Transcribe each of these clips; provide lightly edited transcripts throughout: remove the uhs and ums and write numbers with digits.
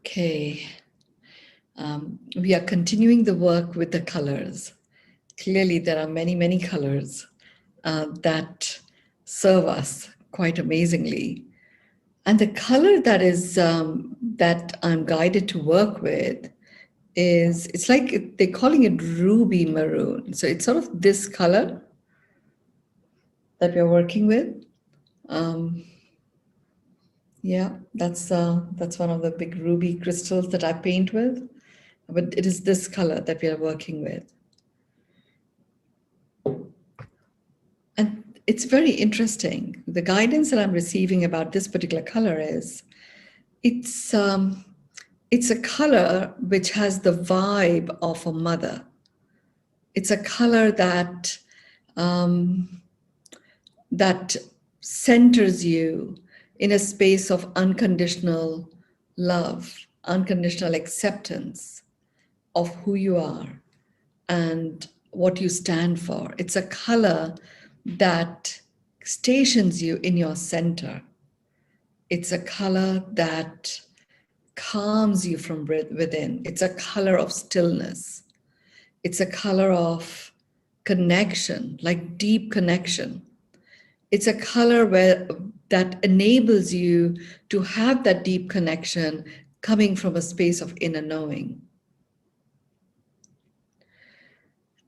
Okay, we are continuing the work with the colors. Clearly, there are many, many colors that serve us quite amazingly. And the color that is that I'm guided to work with is, it's like they're calling it ruby maroon. So it's sort of this color that we're working with. Yeah, that's one of the big ruby crystals that I paint with. But it is this color that we are working with. And it's very interesting. The guidance that I'm receiving about this particular color is it's a color which has the vibe of a mother. It's a color that centers you in a space of unconditional love, unconditional acceptance of who you are and what you stand for. It's a color that stations you in your center. It's a color that calms you from within. It's a color of stillness. It's a color of connection, like deep connection. It's a color that enables you to have that deep connection coming from a space of inner knowing.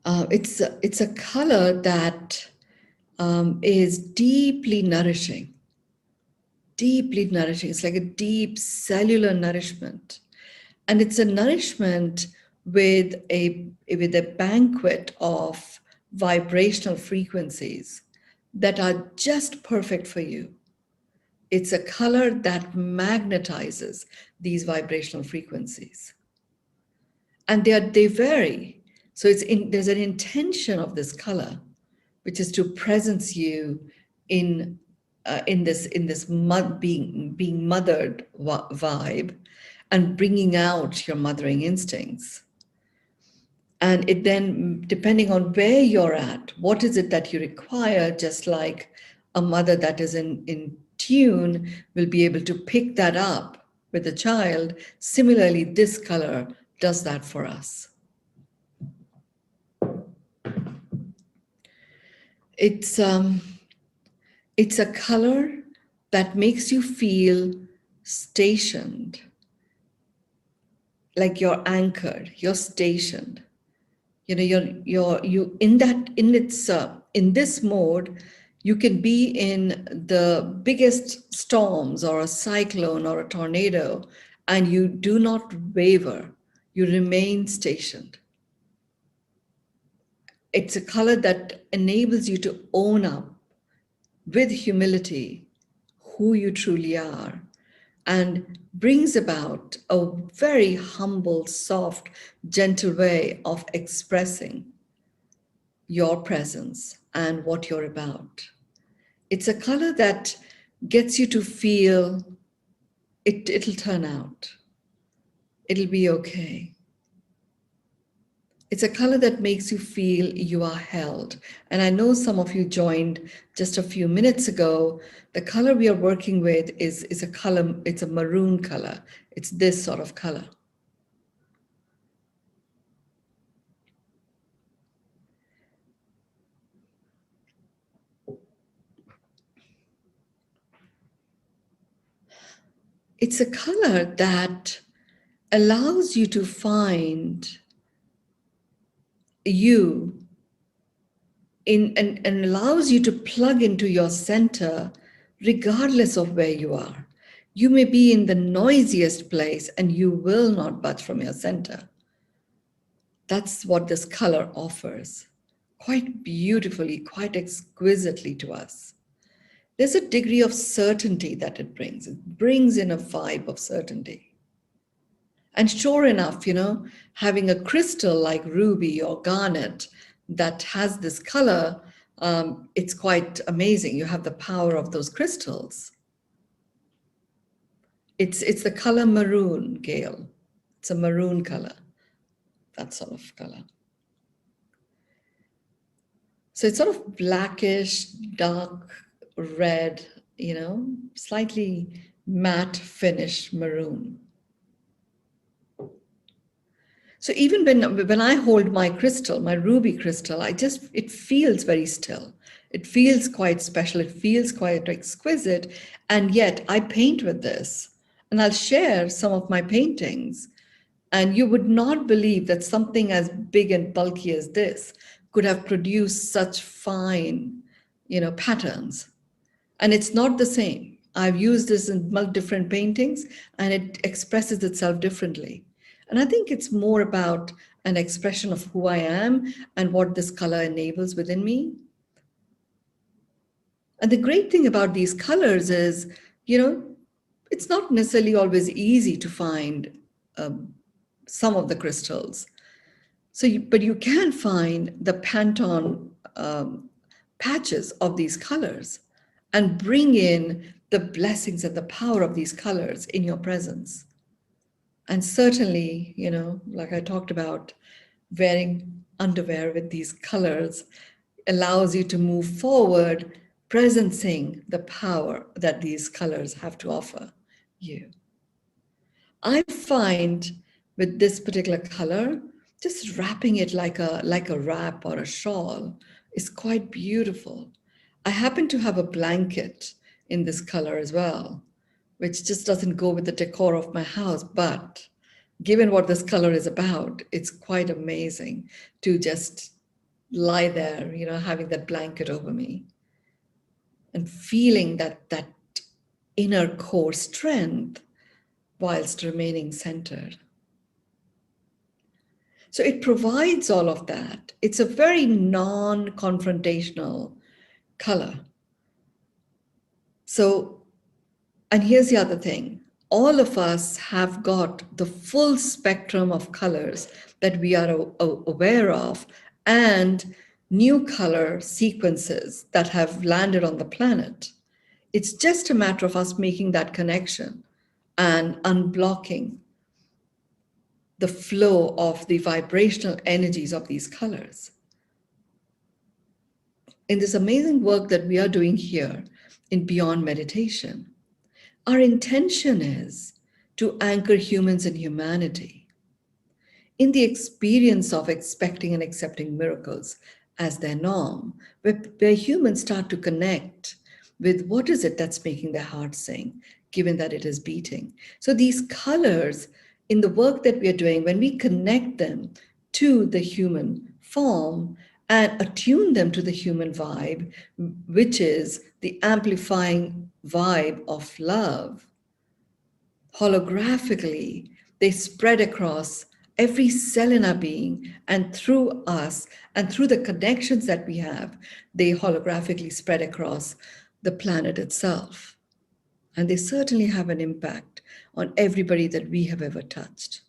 It's a color that is deeply nourishing. Deeply nourishing. It's like a deep cellular nourishment. And it's a nourishment with a banquet of vibrational frequencies that are just perfect for you. It's a color that magnetizes these vibrational frequencies. And they vary. So there's an intention of this color, which is to presence you in this being mothered vibe, and bringing out your mothering instincts. And it then, depending on where you're at, what is it that you require, just like a mother that is in tune will be able to pick that up with the child. Similarly, this color does that for us. It's a color that makes you feel stationed, like you're anchored, you're stationed. You know, in this mode, you can be in the biggest storms or a cyclone or a tornado, and you do not waver. You remain stationed. It's a color that enables you to own up with humility who you truly are, and brings about a very humble, soft, gentle way of expressing your presence and what you're about. It's a color that gets you to feel it'll turn out. It'll be okay. It's a color that makes you feel you are held. And I know some of you joined just a few minutes ago. The color we are working with is a color, it's a maroon color. It's this sort of color. It's a color that allows you to find you and allows you to plug into your center regardless of where you are. You may be in the noisiest place and you will not budge from your center. That's what this color offers, quite beautifully, quite exquisitely to us. There's a degree of certainty that it brings. It brings in a vibe of certainty. And sure enough, you know, having a crystal like ruby or garnet that has this color, it's quite amazing. You have the power of those crystals. It's the color maroon, Gail. It's a maroon color, that sort of color. So it's sort of blackish, dark red, you know, slightly matte finish maroon. So even when I hold my crystal, my ruby crystal, it feels very still. It feels quite special. It feels quite exquisite. And yet I paint with this, and I'll share some of my paintings. And you would not believe that something as big and bulky as this could have produced such fine, patterns. And it's not the same. I've used this in different paintings, and it expresses itself differently. And I think it's more about an expression of who I am and what this color enables within me. And the great thing about these colors is, it's not necessarily always easy to find some of the crystals. But you can find the Pantone patches of these colors and bring in the blessings and the power of these colors in your presence. And certainly, like I talked about, wearing underwear with these colors allows you to move forward, presencing the power that these colors have to offer you. I find with this particular color, just wrapping it like a wrap or a shawl is quite beautiful. I happen to have a blanket in this color as well, which just doesn't go with the decor of my house. But given what this color is about, it's quite amazing to just lie there, having that blanket over me and feeling that inner core strength whilst remaining centered. So it provides all of that. It's a very non-confrontational color. So, and here's the other thing. All of us have got the full spectrum of colors that we are aware of, and new color sequences that have landed on the planet. It's just a matter of us making that connection and unblocking the flow of the vibrational energies of these colors. In this amazing work that we are doing here in Beyond Meditation, our intention is to anchor humans in humanity, in the experience of expecting and accepting miracles as their norm, where humans start to connect with what is it that's making their heart sing, given that it is beating. So these colors in the work that we are doing, when we connect them to the human form and attune them to the human vibe, which is the amplifying vibe of love, holographically, they spread across every cell in our being, and through us and through the connections that we have, they holographically spread across the planet itself. And they certainly have an impact on everybody that we have ever touched.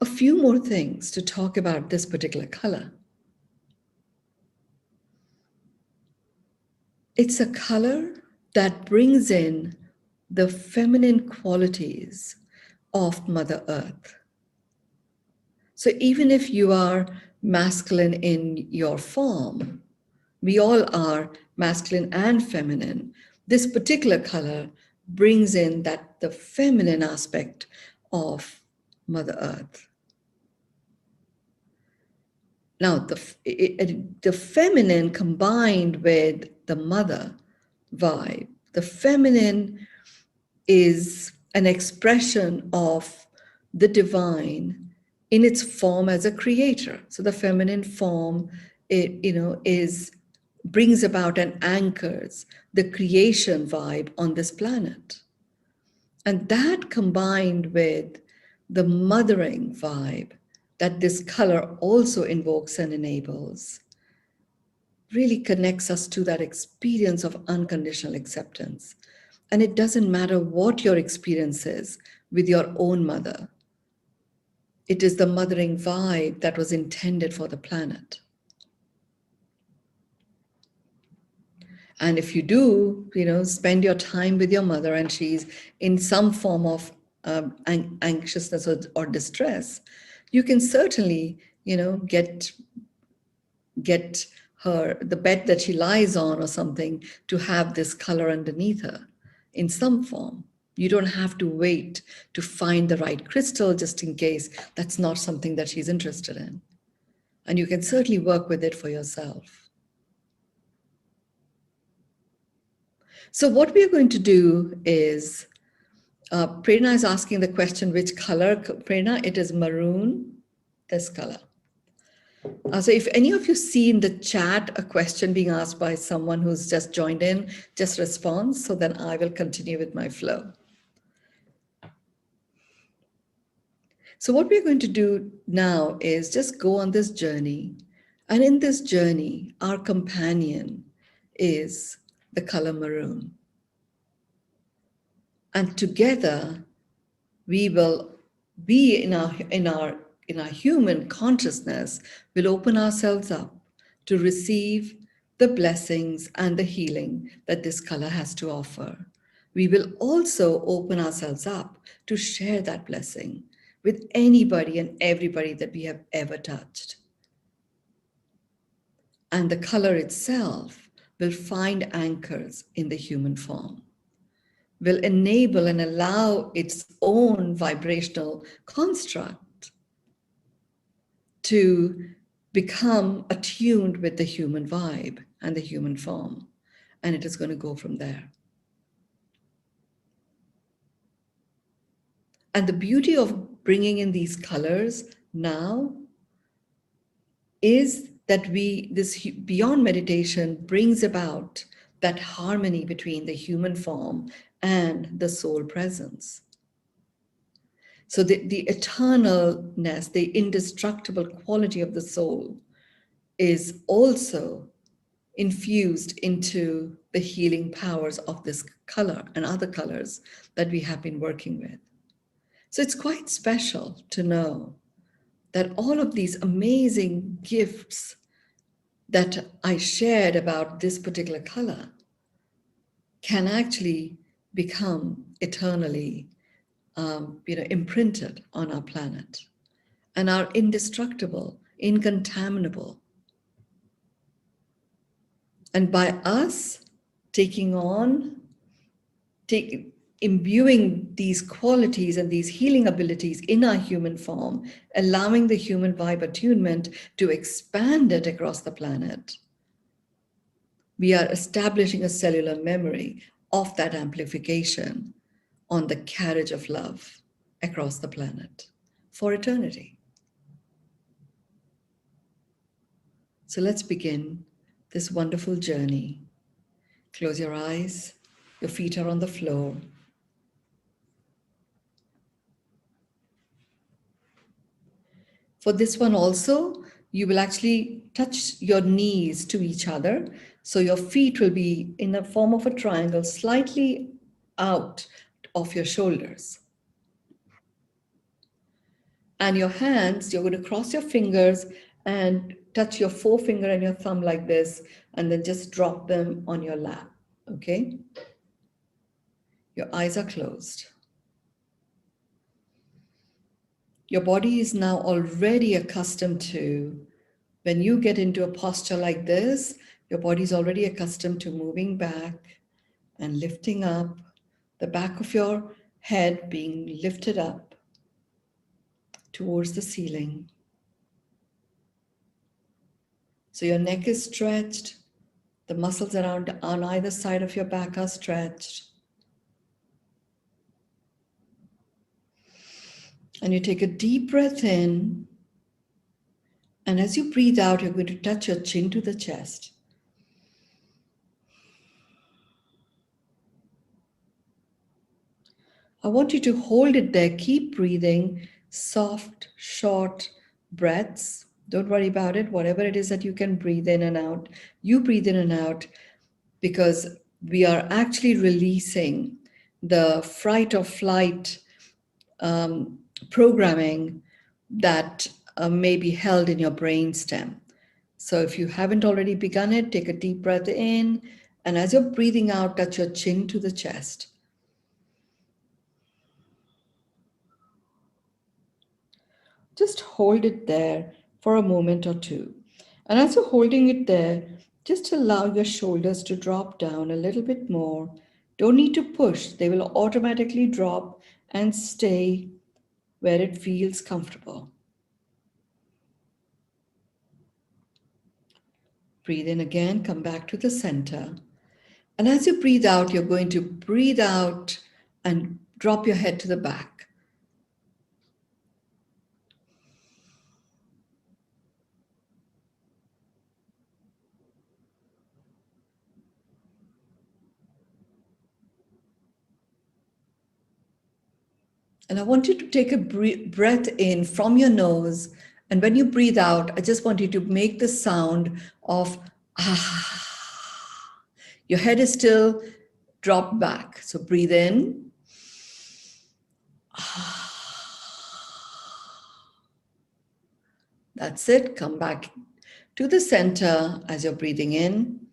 A few more things to talk about this particular color. It's a color that brings in the feminine qualities of Mother Earth. So even if you are masculine in your form, we all are masculine and feminine. This particular color brings in the feminine aspect of Mother Earth. Now, the feminine combined with the mother vibe, the feminine is an expression of the divine in its form as a creator. So the feminine form, brings about and anchors the creation vibe on this planet. And that combined with the mothering vibe that this color also invokes and enables really connects us to that experience of unconditional acceptance. And it doesn't matter what your experience is with your own mother. It is the mothering vibe that was intended for the planet. And if you do, spend your time with your mother and she's in some form of anxiousness or distress, you can certainly, get her the bed that she lies on or something to have this color underneath her in some form. You don't have to wait to find the right crystal just in case that's not something that she's interested in. And you can certainly work with it for yourself. So what we are going to do is, Prerna is asking the question, which color, Prerna? It is maroon, this color. So if any of you see in the chat a question being asked by someone who's just joined in, just respond, so then I will continue with my flow. So what we're going to do now is just go on this journey. And in this journey, our companion is the color maroon. And together, we will be in our human consciousness, will open ourselves up to receive the blessings and the healing that this color has to offer. We will also open ourselves up to share that blessing with anybody and everybody that we have ever touched. And the color itself will find anchors in the human form, will enable and allow its own vibrational construct to become attuned with the human vibe and the human form. And it is going to go from there. And the beauty of bringing in these colors now is that this beyond meditation brings about that harmony between the human form and the soul presence. So the eternalness, the indestructible quality of the soul is also infused into the healing powers of this color and other colors that we have been working with. So it's quite special to know that all of these amazing gifts that I shared about this particular color can actually become eternally imprinted on our planet and are indestructible, incontaminable. And by us imbuing these qualities and these healing abilities in our human form, allowing the human vibe attunement to expand it across the planet, we are establishing a cellular memory of that amplification on the carriage of love across the planet for eternity. So let's begin this wonderful journey. Close your eyes, your feet are on the floor. For this one also, you will actually touch your knees to each other. So your feet will be in the form of a triangle, slightly out of your shoulders. And your hands, you're going to cross your fingers and touch your forefinger and your thumb like this, and then just drop them on your lap, okay? Your eyes are closed. Your body is now already accustomed to, when you get into a posture like this, your body is already accustomed to moving back and lifting up, the back of your head being lifted up towards the ceiling. So your neck is stretched, the muscles around on either side of your back are stretched. And you take a deep breath in. And as you breathe out, you're going to touch your chin to the chest. I want you to hold it there. Keep breathing, soft, short breaths. Don't worry about it. Whatever it is that you can breathe in and out, you breathe in and out, because we are actually releasing the fright or flight programming that may be held in your brain stem. So if you haven't already begun it, take a deep breath in, and as you're breathing out, touch your chin to the chest. Just hold it there for a moment or two. And as you're holding it there, just allow your shoulders to drop down a little bit more Don't need to push. They will automatically drop and stay where it feels comfortable. Breathe in again, come back to the center. And as you breathe out, you're going to breathe out and drop your head to the back. And I want you to take a breath in from your nose. And when you breathe out, I just want you to make the sound of ah. Your head is still dropped back. So breathe in. That's it. Come back to the center as you're breathing in.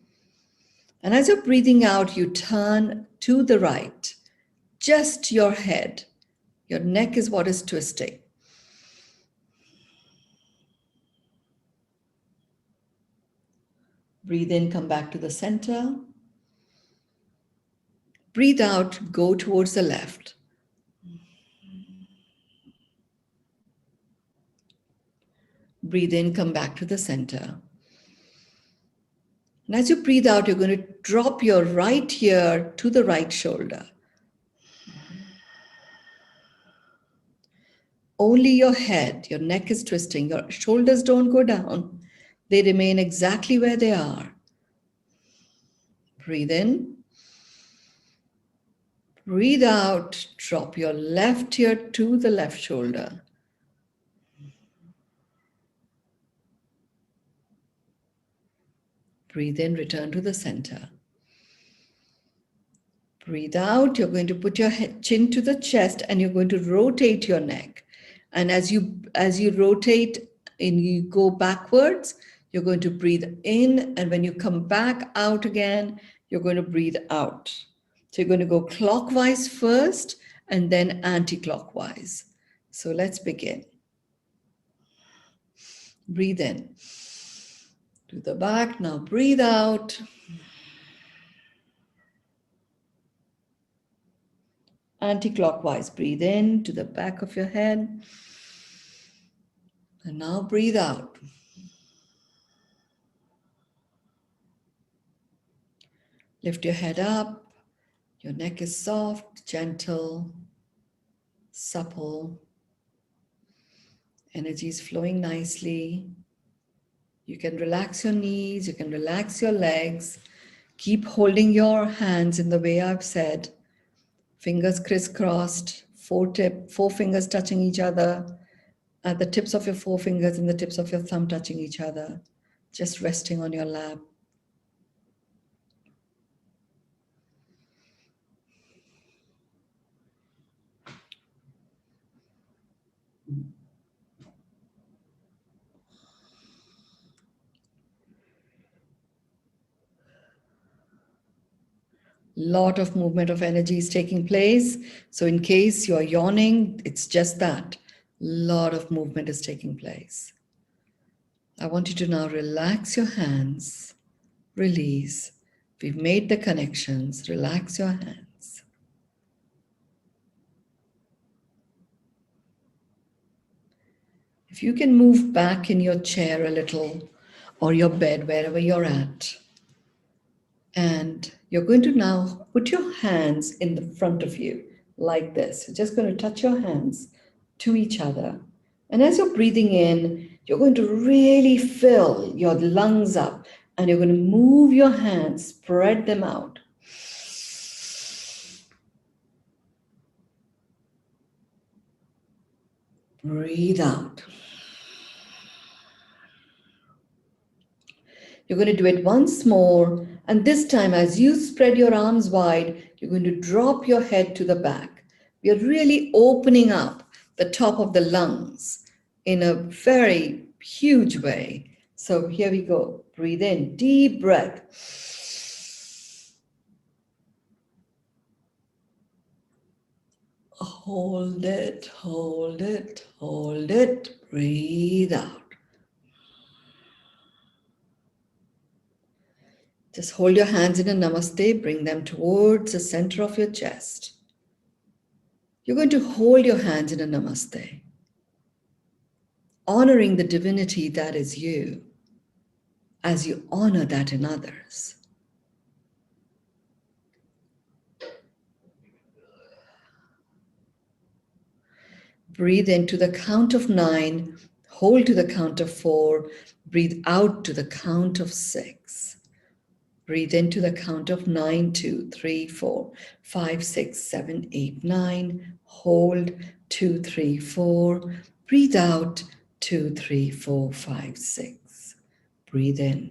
And as you're breathing out, you turn to the right. Just your head. Your neck is what is twisting. Breathe in, come back to the center. Breathe out, go towards the left. Breathe in, come back to the center. And as you breathe out, you're going to drop your right ear to the right shoulder. Only your head, your neck is twisting. Your shoulders don't go down. They remain exactly where they are. Breathe in. Breathe out. Drop your left ear to the left shoulder. Breathe in, return to the center. Breathe out. You're going to put your chin to the chest and you're going to rotate your neck. And as you rotate and you go backwards, you're going to breathe in. And when you come back out again, you're going to breathe out. So you're going to go clockwise first and then anti-clockwise. So let's begin. Breathe in to the back. Now breathe out. Anti-clockwise. Breathe in to the back of your head. And now breathe out. Lift your head up. Your neck is soft, gentle, supple. Energy is flowing nicely. You can relax your knees. You can relax your legs. Keep holding your hands in the way I've said. Fingers crisscrossed, four fingers touching each other. At the tips of your forefingers and the tips of your thumb touching each other. Just resting on your lap. Lot of movement of energy is taking place. So in case you're yawning, it's just that. Lot of movement is taking place. I want you to now relax your hands, release. We've made the connections, relax your hands. If you can move back in your chair a little or your bed, wherever you're at, and you're going to now put your hands in the front of you like this. You're just going to touch your hands to each other. And as you're breathing in, you're going to really fill your lungs up and you're going to move your hands, spread them out. Breathe out. You're going to do it once more. And this time, as you spread your arms wide, you're going to drop your head to the back. You're really opening up the top of the lungs in a very huge way. So here we go. Breathe in, deep breath. Hold it, hold it, hold it. Breathe out. Just hold your hands in a namaste, bring them towards the center of your chest. You're going to hold your hands in a namaste, honoring the divinity that is you as you honor that in others. Breathe into the count of 9, hold to the count of 4, breathe out to the count of 6. Breathe into the count of 9, 2, 3, 4, 5, 6, 7, 8, 9. Hold 2, 3, 4. Breathe out 2, 3, 4, 5, 6. Breathe in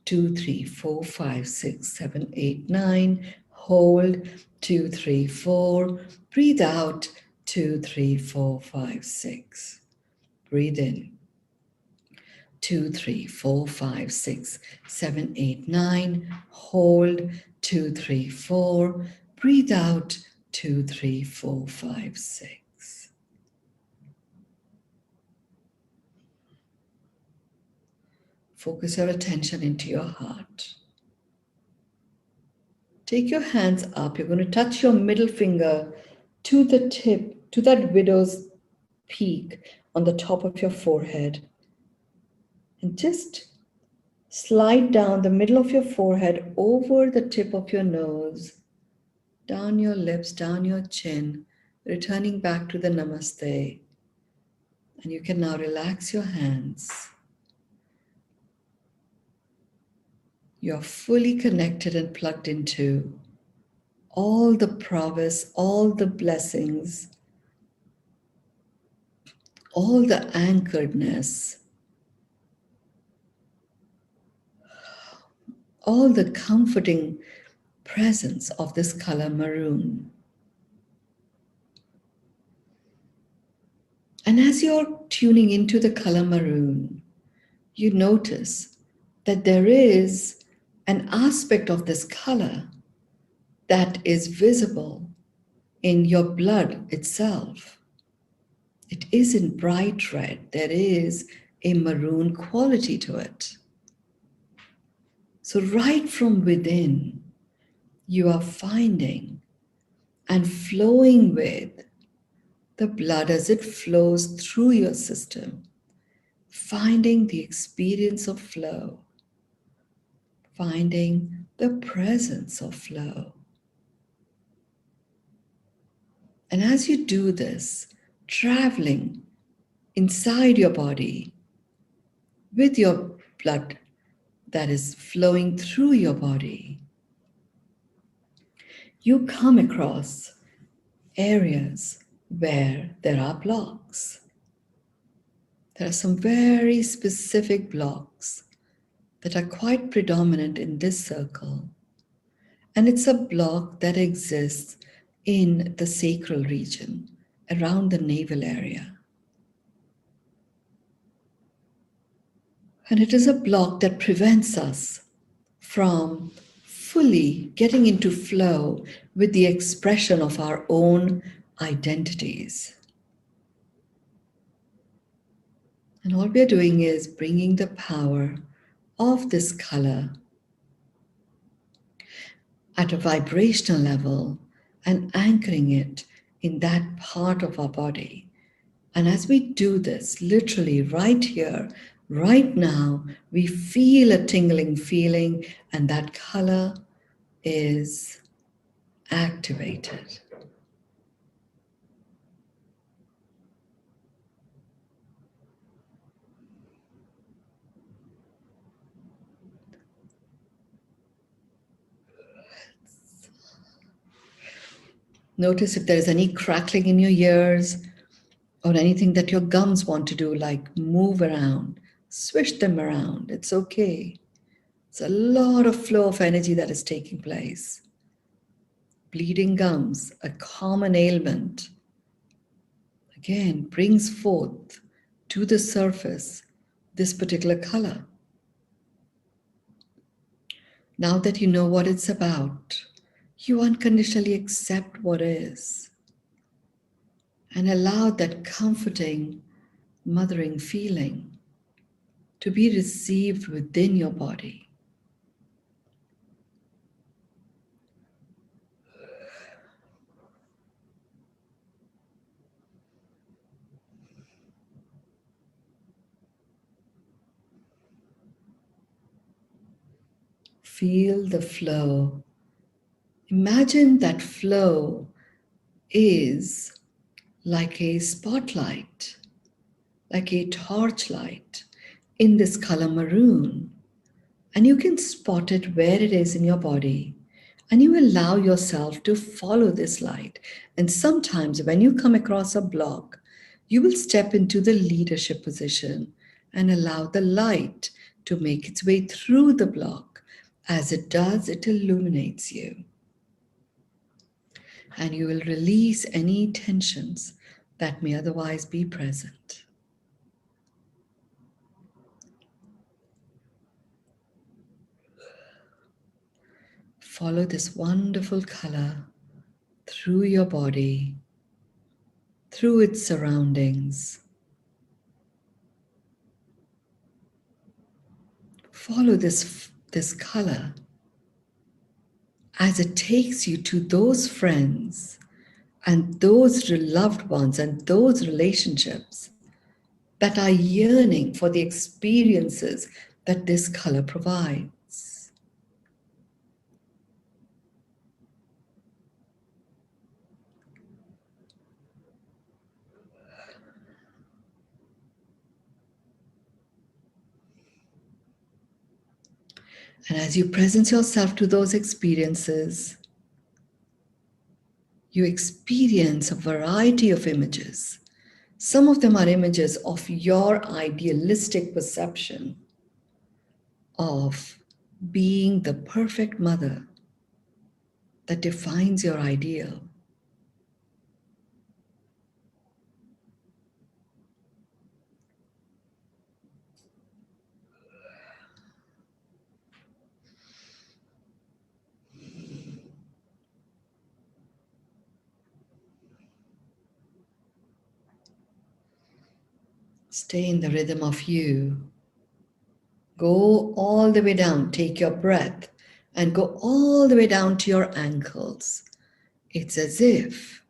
2, 3, 4, 5, 6, 7, 8, 9. Hold 2, 3, 4. Breathe out 2, 3, 4, 5, 6. Breathe in 2, 3, 4, 5, 6, 7, 8, 9. Hold 2, 3, 4. Breathe out 2, 3, 4, 5, 6. Focus your attention into your heart. Take your hands up. You're going to touch your middle finger to the tip, to that widow's peak on the top of your forehead. And just slide down the middle of your forehead over the tip of your nose, down your lips, down your chin, returning back to the namaste. And you can now relax your hands. You're fully connected and plugged into all the prowess, all the blessings, all the anchoredness, all the comforting presence of this color maroon. And as you're tuning into the color maroon, you notice that there is an aspect of this color that is visible in your blood itself. It isn't bright red, there is a maroon quality to it. So right from within, you are finding and flowing with the blood as it flows through your system, finding the experience of flow, finding the presence of flow. And as you do this, traveling inside your body with your blood that is flowing through your body, you come across areas where there are blocks. There are some very specific blocks that are quite predominant in this circle. And it's a block that exists in the sacral region, around the navel area. And it is a block that prevents us from fully getting into flow with the expression of our own identities. And all we're doing is bringing the power of this color at a vibrational level and anchoring it in that part of our body. And as we do this, literally right here, right now, we feel a tingling feeling, and that color is activated. Notice if there's any crackling in your ears or anything that your gums want to do, like move around, swish them around. It's okay. It's a lot of flow of energy that is taking place. Bleeding gums, a common ailment, again, brings forth to the surface this particular color. Now that you know what it's about, you unconditionally accept what is and allow that comforting, mothering feeling to be received within your body. Feel the flow. Imagine that flow is like a spotlight, like a torchlight in this color maroon. And you can spot it where it is in your body. And you allow yourself to follow this light. And sometimes when you come across a block, you will step into the leadership position and allow the light to make its way through the block. As it does, it illuminates you. And you will release any tensions that may otherwise be present. Follow this wonderful color through your body, through its surroundings. Follow this color as it takes you to those friends and those loved ones and those relationships that are yearning for the experiences that this color provides. And as you present yourself to those experiences, you experience a variety of images. Some of them are images of your idealistic perception of being the perfect mother that defines your ideal. Stay in the rhythm of you. Go all the way down. Take your breath and go all the way down to your ankles. It's as if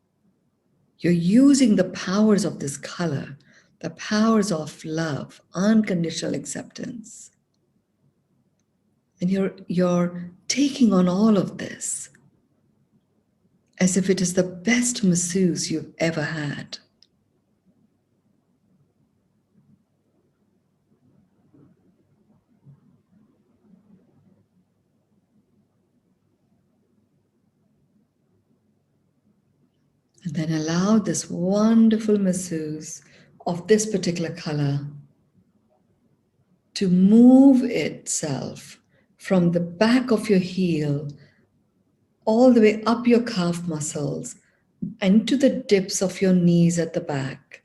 you're using the powers of this color, the powers of love, unconditional acceptance. And you're taking on all of this as if it is the best masseuse you've ever had. And then allow this wonderful masseuse of this particular color to move itself from the back of your heel all the way up your calf muscles and to the dips of your knees at the back,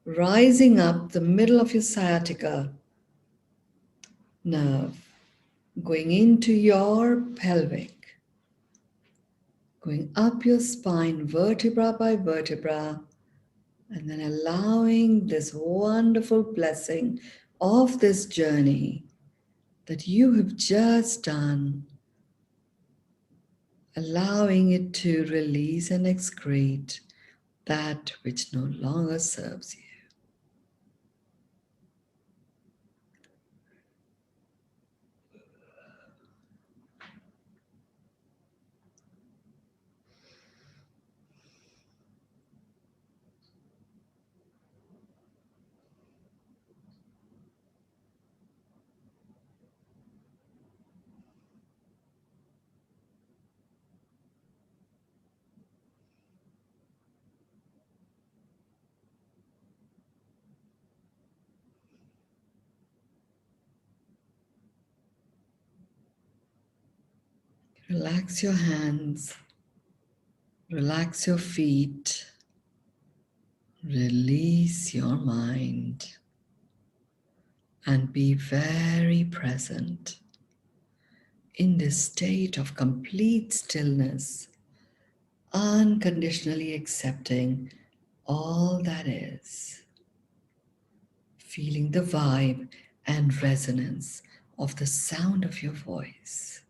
rising up the middle of your sciatica nerve, going into your pelvic, going up your spine vertebra by vertebra, and then allowing this wonderful blessing of this journey that you have just done, allowing it to release and excrete that which no longer serves you. Relax your hands, relax your feet, release your mind, and be very present in this state of complete stillness, unconditionally accepting all that is, feeling the vibe and resonance of the sound of your voice.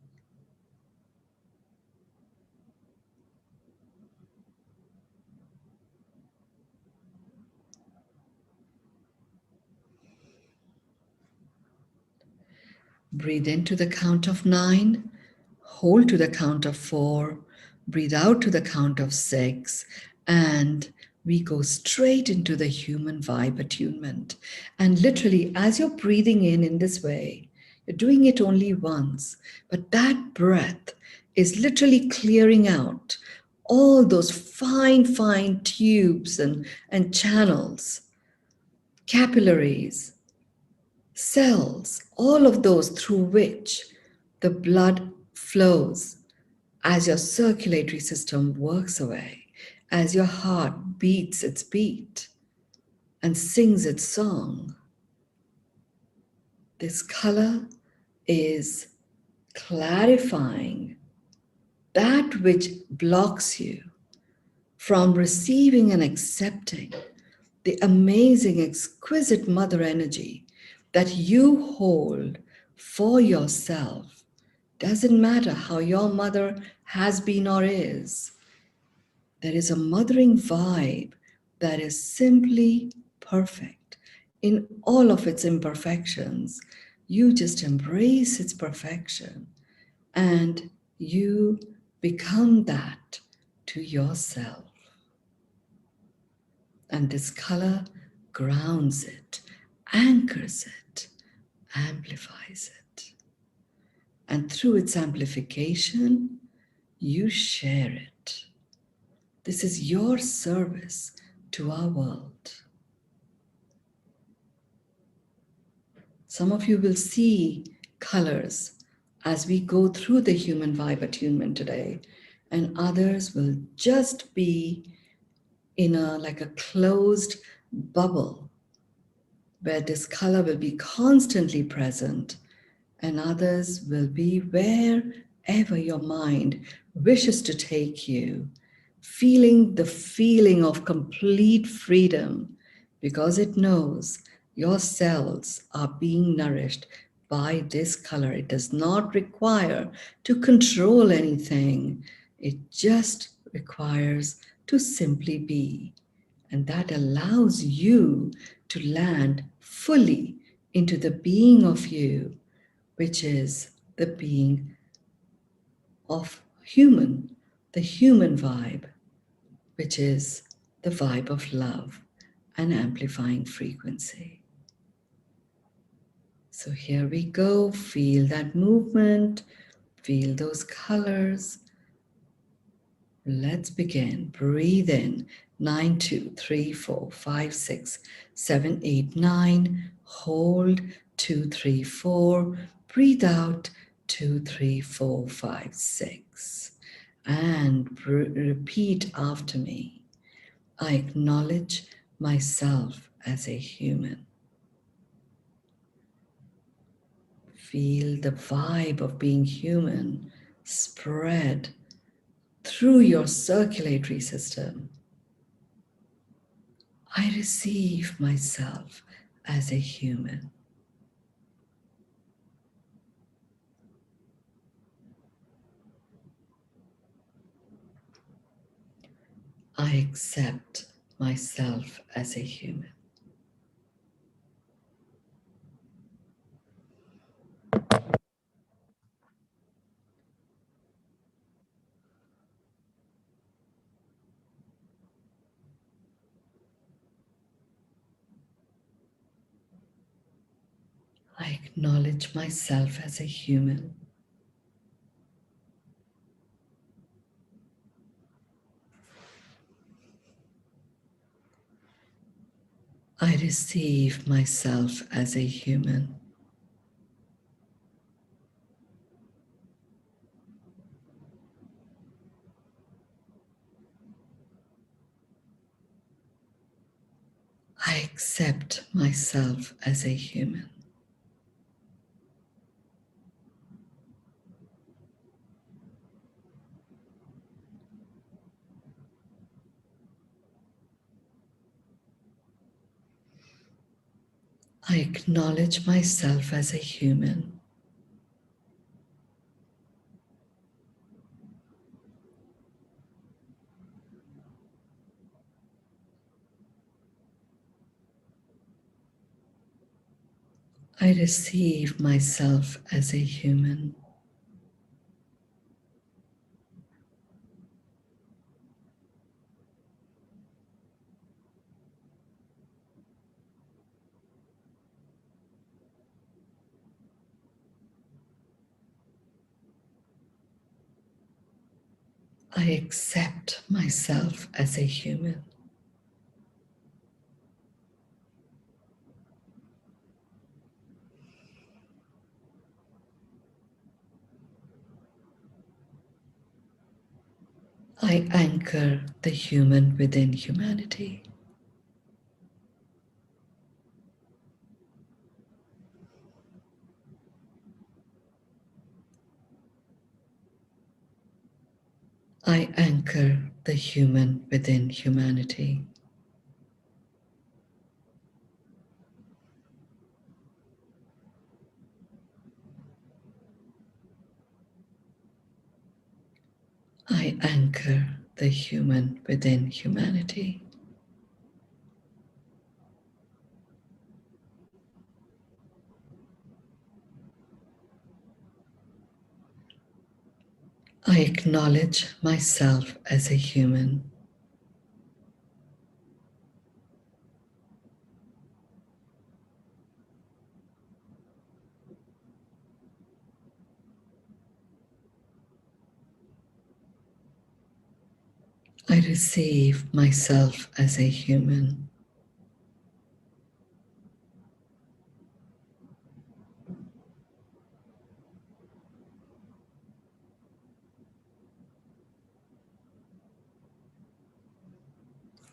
Breathe into the count of 9 hold to the count of 4, breathe out to the count of 6, and we go straight into the human vibe attunement. And literally, as you're breathing in this way, you're doing it only once, but that breath is literally clearing out all those fine tubes and channels, capillaries, cells, all of those through which the blood flows as your circulatory system works away, as your heart beats its beat and sings its song. This color is clarifying that which blocks you from receiving and accepting the amazing, exquisite mother energy that you hold for yourself. Doesn't matter how your mother has been or is. There is a mothering vibe that is simply perfect in all of its imperfections. You just embrace its perfection and you become that to yourself. And this color grounds it, anchors it, amplifies it. And through its amplification, you share it. This is your service to our world. Some of you will see colors as we go through the human vibe attunement today, and others will just be in like a closed bubble where this color will be constantly present, and others will be wherever your mind wishes to take you, feeling the feeling of complete freedom because it knows your cells are being nourished by this color. It does not require to control anything. It just requires to simply be. And that allows you to land fully into the being of you, which is the being of human, the human vibe, which is the vibe of love and amplifying frequency. So here we go. Feel that movement, feel those colors. Let's begin. Breathe in. 9, 2, 3, 4, 5, 6, 7, 8, 9. Hold. 2, 3, 4. Breathe out. 2, 3, 4, 5, 6. And repeat after me. I acknowledge myself as a human. Feel the vibe of being human spread through your circulatory system. I receive myself as a human. I accept myself as a human. I acknowledge myself as a human. I receive myself as a human. I accept myself as a human. I acknowledge myself as a human. I receive myself as a human. I accept myself as a human. I anchor the human within humanity. I anchor the human within humanity. I anchor the human within humanity. I acknowledge myself as a human. I receive myself as a human.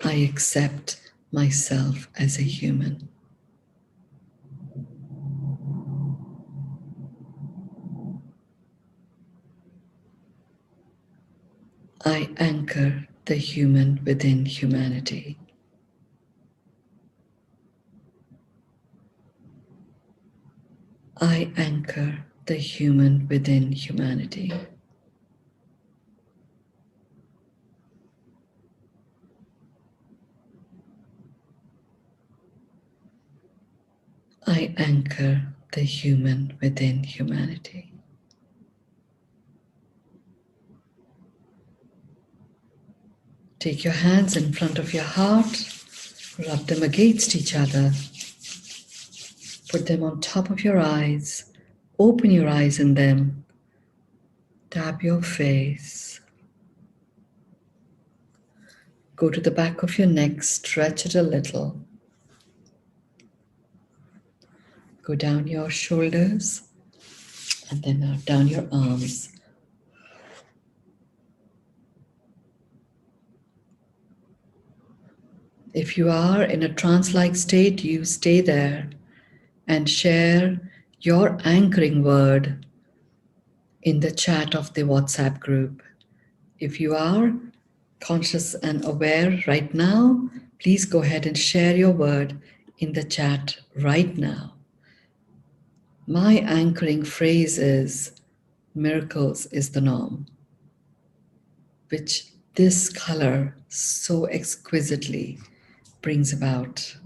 I accept myself as a human. I anchor the human within humanity. I anchor the human within humanity. I anchor the human within humanity. Take your hands in front of your heart, rub them against each other, put them on top of your eyes, open your eyes in them, tap your face, go to the back of your neck, stretch it a little, go down your shoulders, and then now down your arms. If you are in a trance-like state, you stay there and share your anchoring word in the chat of the WhatsApp group. If you are conscious and aware right now, please go ahead and share your word in the chat right now. My anchoring phrase is miracles is the norm, which this color so exquisitely brings about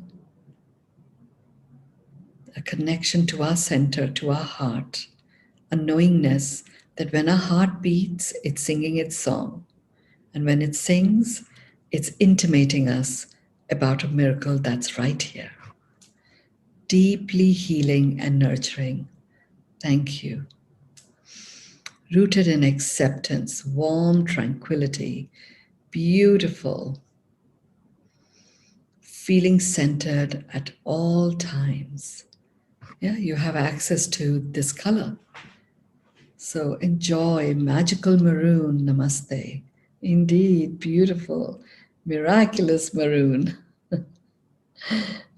a connection to our center, to our heart, a knowingness that when our heart beats, it's singing its song. And when it sings, it's intimating us about a miracle that's right here. Deeply healing and nurturing. Thank you. Rooted in acceptance, warm tranquility, beautiful, feeling centered at all times. Yeah, you have access to this color. So enjoy magical maroon. Namaste. Indeed, beautiful, miraculous maroon.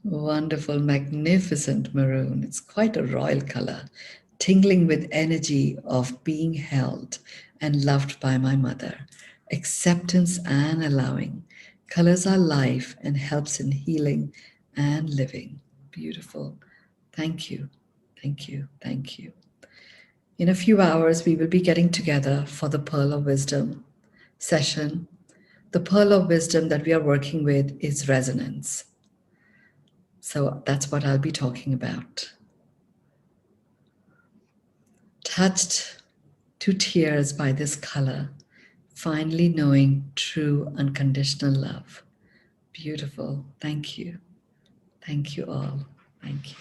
Wonderful, magnificent maroon. It's quite a royal color, tingling with energy of being held and loved by my mother. Acceptance and allowing. Colors are life and helps in healing and living. Beautiful. Thank you. Thank you. Thank you. In a few hours, we will be getting together for the Pearl of Wisdom session. The Pearl of Wisdom that we are working with is resonance. So that's what I'll be talking about. Touched to tears by this color, finally knowing true unconditional love. Beautiful. Thank you. Thank you all. Thank you.